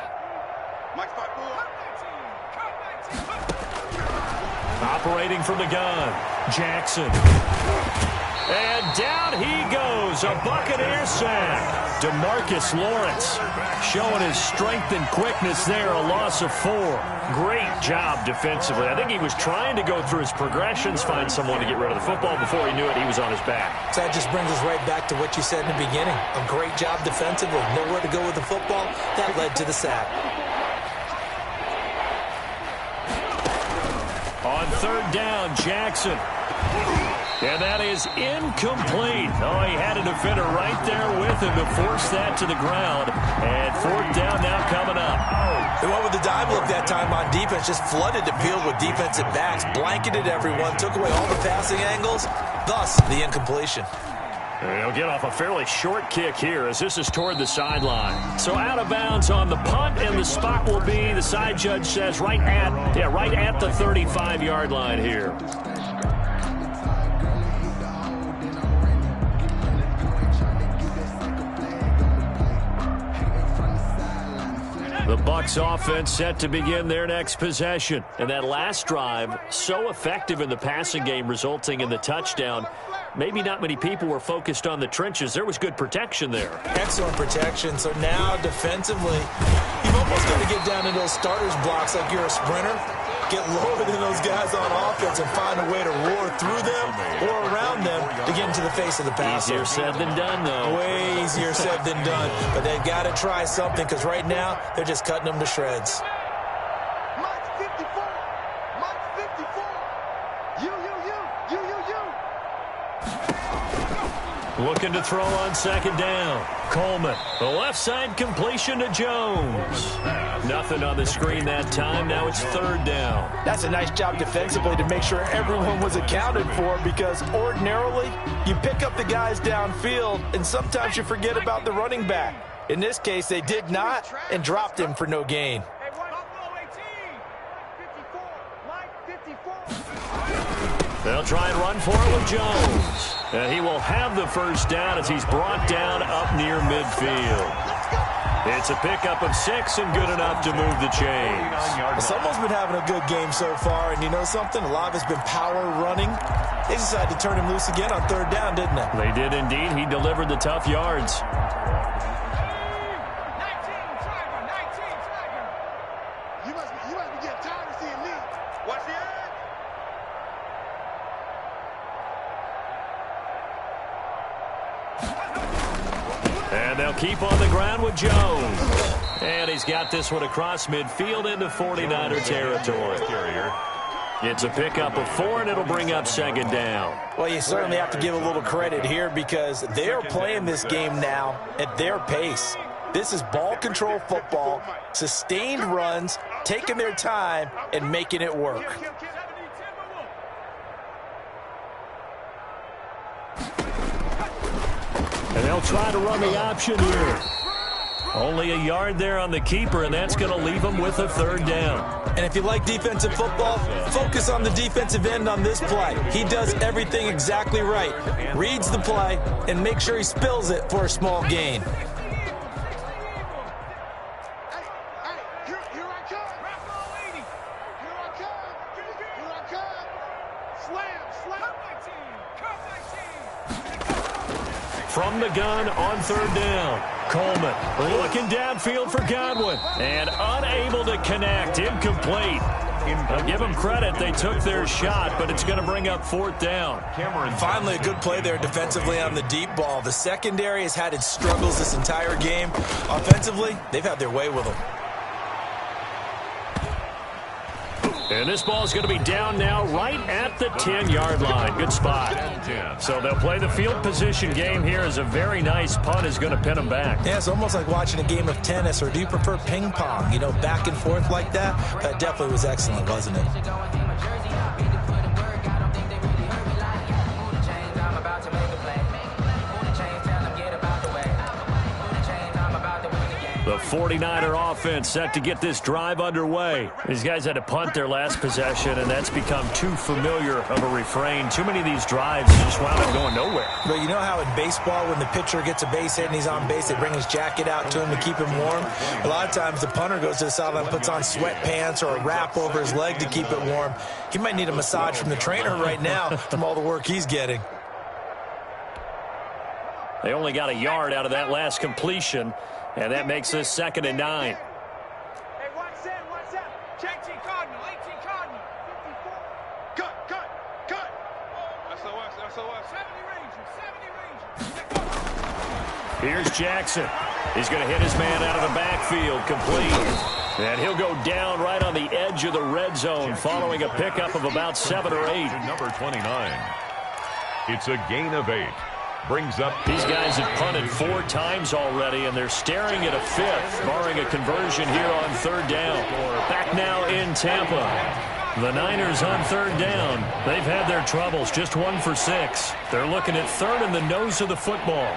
S1: Operating from the gun, Jackson. And down he goes, a Buccaneers sack. DeMarcus Lawrence showing his strength and quickness there, a loss of 4. Great job defensively. I think he was trying to go through his progressions, find someone to get rid of the football. Before he knew it, he was on his back.
S3: So that just brings us right back to what you said in the beginning. A great job defensively. Nowhere to go with the football. That led to the sack.
S1: On 3rd down, Jackson. And that is incomplete. Oh, he had a defender right there with him to force that to the ground. And 4th down now coming up.
S3: They went with the dive look that time on defense, just flooded the field with defensive backs, blanketed everyone, took away all the passing angles, thus the incompletion.
S1: He'll get off a fairly short kick here as this is toward the sideline. So out of bounds on the punt, and the spot will be, the side judge says, right at the 35-yard line here. The Bucs offense set to begin their next possession. And that last drive, so effective in the passing game, resulting in the touchdown. Maybe not many people were focused on the trenches. There was good protection there.
S3: Excellent protection. So now defensively, you've almost got to get down to those starters blocks like you're a sprinter. Get lower than those guys on offense and find a way to roar through them or around them to get into the face of the passer.
S1: Easier said than done, though.
S3: Way easier said than done. But they've got to try something because right now they're just cutting them to shreds.
S4: Mike 54. Mike 54. You.
S1: Looking to throw on 2nd down. Coleman, the left side completion to Jones. Nothing on the screen that time. Now it's 3rd down.
S3: That's a nice job defensively to make sure everyone was accounted for, because ordinarily you pick up the guys downfield and sometimes you forget about the running back. In this case, they did not and dropped him for no gain.
S5: Hey, Buffalo 18. 54. Mike 54.
S1: They'll try and run for it with Jones. And he will have the 1st down as he's brought down up near midfield. It's a pickup of 6 and good enough to move the chains.
S3: Someone's been having a good game so far, and you know something? A lot of it's been power running. They decided to turn him loose again on 3rd down, didn't they?
S1: They did indeed. He delivered the tough yards.
S5: 19 Tiger.
S4: You must be getting tired of seeing me. Watch the end.
S1: And they'll keep on the ground with Jones. And he's got this one across midfield into 49er territory. It's a pickup of 4, and it'll bring up 2nd down.
S3: Well, you certainly have to give a little credit here because they're playing this game now at their pace. This is ball control football, sustained runs, taking their time, and making it work.
S1: And they'll try to run the option here. Only a yard there on the keeper, and that's going to leave them with a 3rd down.
S3: And if you like defensive football, focus on the defensive end on this play. He does everything exactly right. Reads the play and make sure he spills it for a small gain.
S1: From the gun on 3rd down. Coleman looking downfield for Godwin. And unable to connect. Incomplete. I'll give them credit. They took their shot, but it's going to bring up 4th down.
S3: Finally, a good play there defensively on the deep ball. The secondary has had its struggles this entire game. Offensively, they've had their way with them.
S1: And this ball is going to be down now right at the 10-yard line. Good spot. So they'll play the field position game here as a very nice punt is going to pin them back.
S3: Yeah, it's almost like watching a game of tennis, or do you prefer ping pong? You know, back and forth like that? That definitely was excellent, wasn't it?
S1: The 49er offense set to get this drive underway. These guys had to punt their last possession, and that's become too familiar of a refrain. Too many of these drives just wound up going nowhere.
S3: But you know how in baseball, when the pitcher gets a base hit and he's on base, they bring his jacket out to him to keep him warm? A lot of times the punter goes to the sideline, puts on sweatpants or a wrap over his leg to keep it warm. He might need a massage from the trainer right now from all the work he's getting.
S1: They only got a yard out of that last completion, and that makes this 2nd and 9.
S5: Hey, watch that. Check 18 Cardinal, 18 Cardinal. 54. Cut. SOS. 70 Rangers.
S1: Here's Jackson. He's going to hit his man out of the backfield, complete. And he'll go down right on the edge of the red zone following a pickup of about 7 or 8.
S2: Number 29. It's a gain of 8. Brings up.
S1: These guys have punted 4 times already, and they're staring at a 5th, barring a conversion here on 3rd down. Back now in Tampa. The Niners on 3rd down. They've had their troubles, just 1 for 6. They're looking at 3rd in the nose of the football.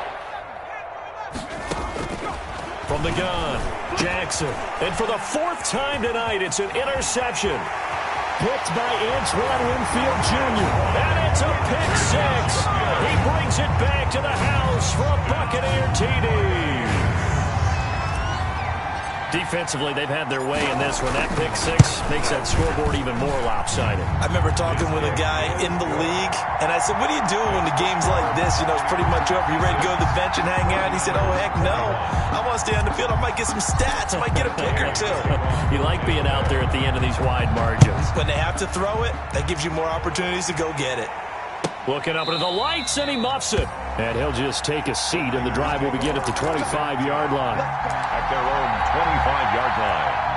S1: From the gun, Jackson. And for the 4th time tonight, it's an interception. Picked by Antoine Winfield Jr. And it's a pick 6. He brings it back to the house for a Buccaneer TD. Defensively, they've had their way in this one. That pick 6 makes that scoreboard even more lopsided.
S3: I remember talking with a guy in the league, and I said, what do you do when the game's like this? You know, it's pretty much over. You ready to go to the bench and hang out? And he said, oh, heck no. I want to stay on the field. I might get some stats. I might get a pick or 2.
S1: You like being out there at the end of these wide margins.
S3: When they have to throw it, that gives you more opportunities to go get it.
S1: Looking up into the lights, and he muffs it. And he'll just take a seat, and the drive will begin at the 25-yard line.
S2: At their own 25-yard line.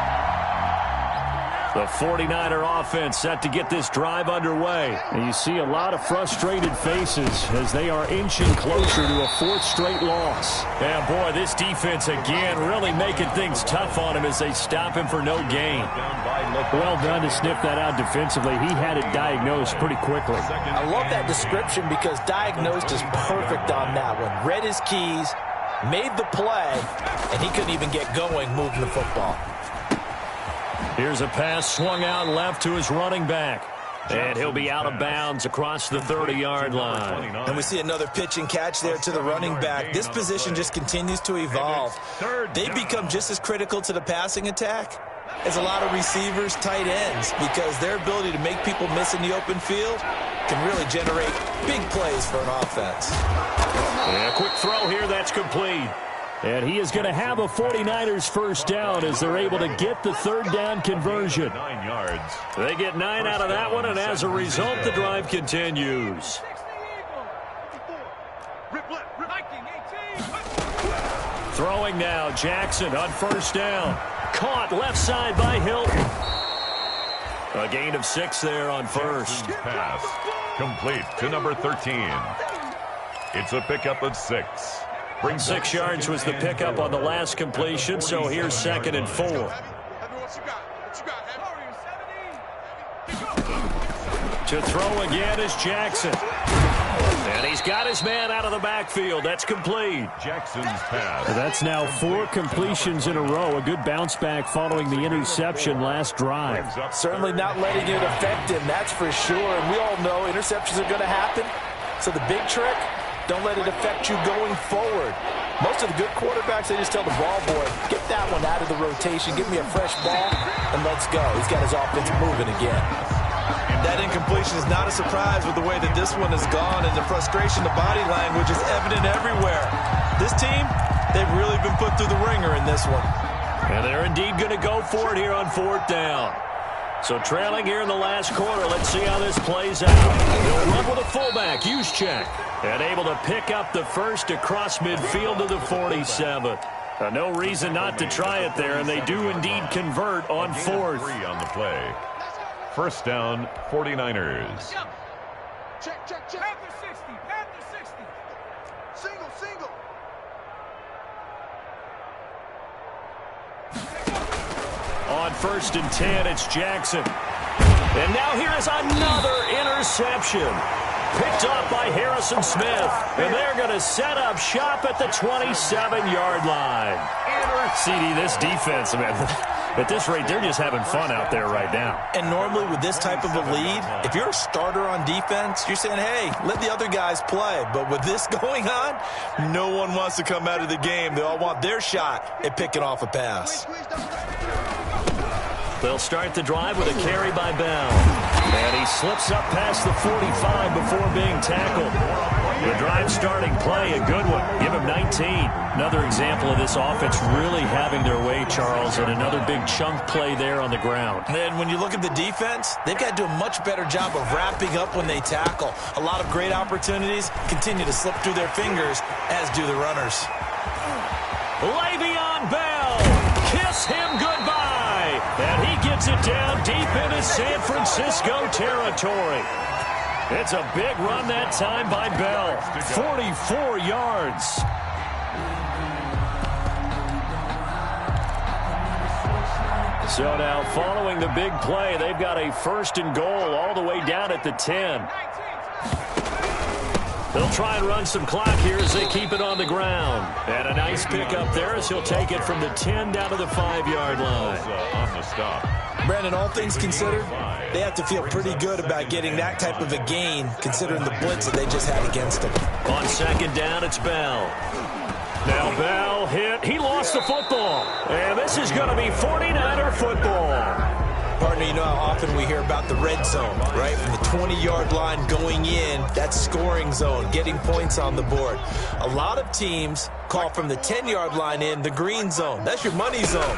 S1: The 49er offense set to get this drive underway. And you see a lot of frustrated faces as they are inching closer to a 4th straight loss. And boy, this defense again really making things tough on him as they stop him for no gain. Well done to sniff that out defensively. He had it diagnosed pretty quickly.
S6: I love that description because diagnosed is perfect on that one. Read his keys, made the play, and he couldn't even get going moving the football.
S1: Here's a pass swung out left to his running back. And he'll be out of bounds across the 30-yard line.
S3: And we see another pitch and catch there to the running back. This position just continues to evolve. They become just as critical to the passing attack as a lot of receivers, tight ends, because their ability to make people miss in the open field can really generate big plays for an offense.
S1: And a quick throw here, that's complete. And he is going to have a 49ers first down as they're able to get the 3rd down conversion.
S2: 9 yards.
S1: They get 9 out of that one, and as a result, the drive continues. Throwing now, Jackson on 1st down. Caught left side by Hilton. A gain of 6 there on 1st.
S2: Pass complete to number 13. It's a pickup of 6.
S1: 6 yards was the pickup on the last completion, so here's 2nd and 4. To throw again is Jackson. And he's got his man out of the backfield. That's complete.
S2: Jackson's pass.
S1: That's now 4 completions in a row. A good bounce back following the interception last drive.
S6: Certainly not letting it affect him, that's for sure. And we all know interceptions are going to happen. So the big trick, don't let it affect you going forward. Most of the good quarterbacks, they just tell the ball boy, get that one out of the rotation, give me a fresh ball, and let's go. He's got his offense moving again.
S3: That incompletion is not a surprise with the way that this one has gone, and the frustration, the body language is evident everywhere. This team, they've really been put through the ringer in this one.
S1: And they're indeed going to go for it here on 4th down. So trailing here in the last quarter, let's see how this plays out. They'll run with a fullback, Juszczyk, and able to pick up the first across midfield to the 47. No reason not to try it there, and they do indeed convert on 4th.
S2: 3 on the play. First down, 49ers.
S5: Check. Panther 60. Single.
S1: On 1st and 10, it's Jackson. And now here is another interception. Picked off by Harrison Smith. And they're going to set up shop at the 27-yard line. CD, this defense, man, at this rate, they're just having fun out there right now.
S3: And normally with this type of a lead, if you're a starter on defense, you're saying, hey, let the other guys play. But with this going on, no one wants to come out of the game. They all want their shot at picking off a pass.
S1: They'll start the drive with a carry by Bell. And he slips up past the 45 before being tackled. The drive starting play, a good one. Give him 19. Another example of this offense really having their way, Charles, and another big chunk play there on the ground.
S3: And when you look at the defense, they've got to do a much better job of wrapping up when they tackle. A lot of great opportunities continue to slip through their fingers, as do the runners.
S1: Le'Veon Bell, kiss him goodbye. And he gets it down deep into San Francisco territory. It's a big run that time by Bell. 44 yards. So now following the big play, they've got a 1st and goal all the way down at the 10. They'll try and run some clock here as they keep it on the ground. And a nice pickup there as he'll take it from the 10 down to the 5-yard line.
S2: On the stop.
S3: Brandon, all things considered, they have to feel pretty good about getting that type of a gain, considering the blitz that they just had against them.
S1: On 2nd down, it's Bell. Now Bell hit. He lost the football. And this is going to be 49er football.
S3: Partner, you know how often we hear about the red zone, right? From the 20-yard line going in, that's scoring zone, getting points on the board. A lot of teams call from the 10-yard line in the green zone. That's your money zone.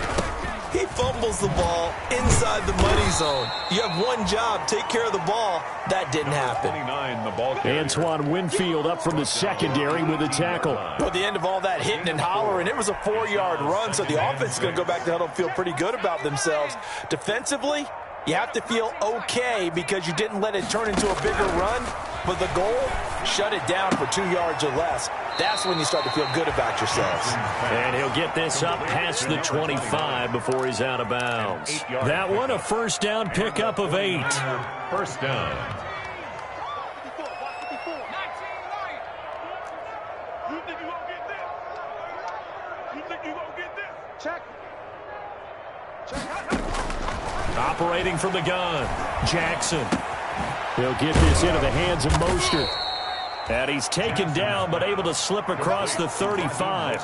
S3: He fumbles the ball inside the money zone. You have one job, take care of the ball. That didn't happen.
S2: 29, the ball carrier.
S1: Antoine Winfield up from the secondary with a tackle.
S3: At the end of all that hitting and hollering, it was a 4-yard run, so the offense is going to go back to huddle and feel pretty good about themselves. Defensively, you have to feel okay because you didn't let it turn into a bigger run, but the goal, shut it down for 2 yards or less. That's when you start to feel good about yourselves.
S1: And he'll get this up past the 25 before he's out of bounds. That one, a 1st down pickup of 8.
S2: 1st down.
S5: You think you gonna get this? You think you gonna get this? Check.
S1: Operating from the gun, Jackson. He'll get this into the hands of Mostert. And he's taken down but able to slip across the 35.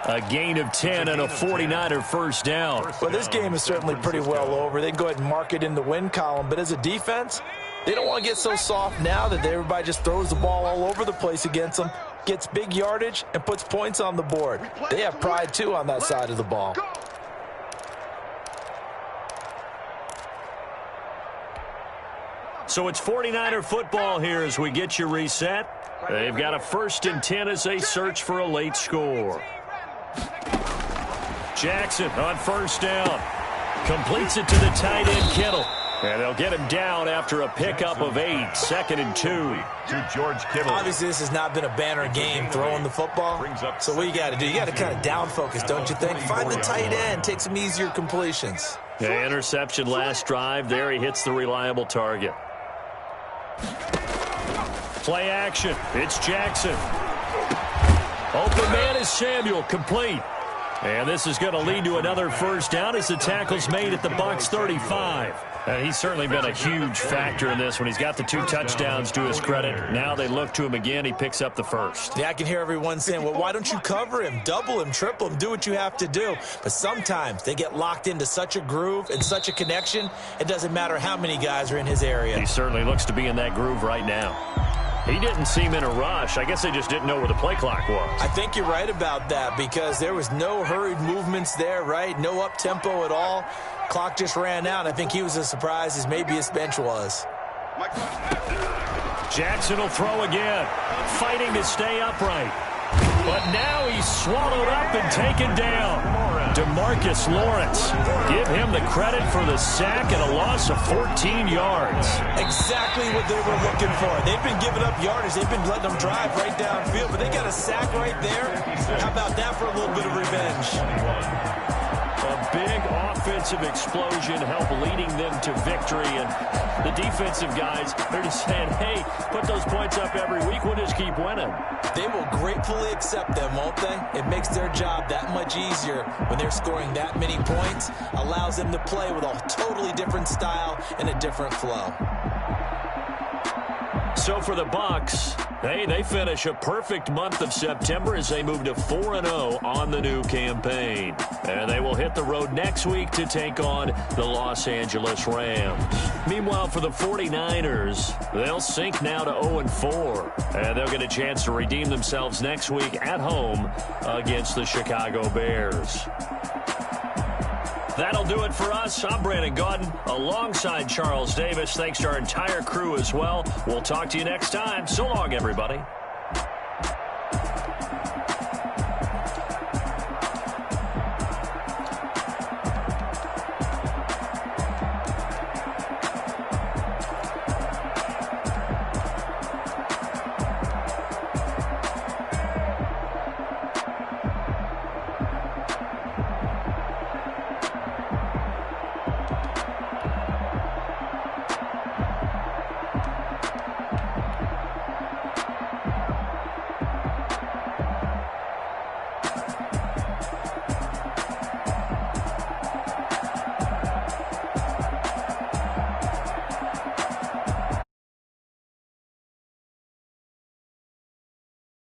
S1: A gain of 10 and a 49er 1st down.
S3: Well, this game is certainly pretty well over. They can go ahead and mark it in the win column. But as a defense, they don't want to get so soft now that everybody just throws the ball all over the place against them, gets big yardage, and puts points on the board. They have pride, too, on that side of the ball.
S1: So it's 49er football here as we get you reset. They've got a 1st and 10 as they search for a late score. Jackson on 1st down. Completes it to the tight end, Kittle. And they'll get him down after a pickup of 8. 2nd and 2.
S2: To George Kittle.
S3: Obviously, this has not been a banner game throwing the football. So what you got to do, you got to kind of down focus, don't you think? Find the tight end, take some easier completions.
S1: The interception last drive. There he hits the reliable target. Play action. It's Jackson. Open man is Samuel. Complete. And this is going to lead to another 1st down as the tackle's made at the Bucs 35. And he's certainly been a huge factor in this when he's got the 2 touchdowns to his credit. Now they look to him again. He picks up the 1st.
S3: Yeah, I can hear everyone saying, well, why don't you cover him, double him, triple him, do what you have to do. But sometimes they get locked into such a groove and such a connection, it doesn't matter how many guys are in his area.
S1: He certainly looks to be in that groove right now. He didn't seem in a rush. I guess they just didn't know where the play clock was.
S3: I think you're right about that because there was no hurried movements there, right? No up-tempo at all. Clock just ran out. I think he was as surprised as maybe his bench was.
S1: Jackson will throw again, fighting to stay upright. But now he's swallowed up and taken down. DeMarcus Lawrence. Give him the credit for the sack and a loss of 14 yards.
S3: Exactly what they were looking for. They've been giving up yardage. They've been letting them drive right downfield, but they got a sack right there. How about that for a little bit of revenge?
S1: A big offensive explosion helped leading them to victory. And the defensive guys, they're just saying, hey, put those points up every week. We'll just keep winning.
S3: They will gratefully accept them, won't they? It makes their job that much easier when they're scoring that many points. Allows them to play with a totally different style and a different flow.
S1: So for the Bucs, Hey, they finish a perfect month of September as they move to 4-0 on the new campaign. And they will hit the road next week to take on the Los Angeles Rams. Meanwhile, for the 49ers, they'll sink now to 0-4. And they'll get a chance to redeem themselves next week at home against the Chicago Bears. That'll do it for us. I'm Brandon Gaudin alongside Charles Davis. Thanks to our entire crew as well. We'll talk to you next time. So long, everybody.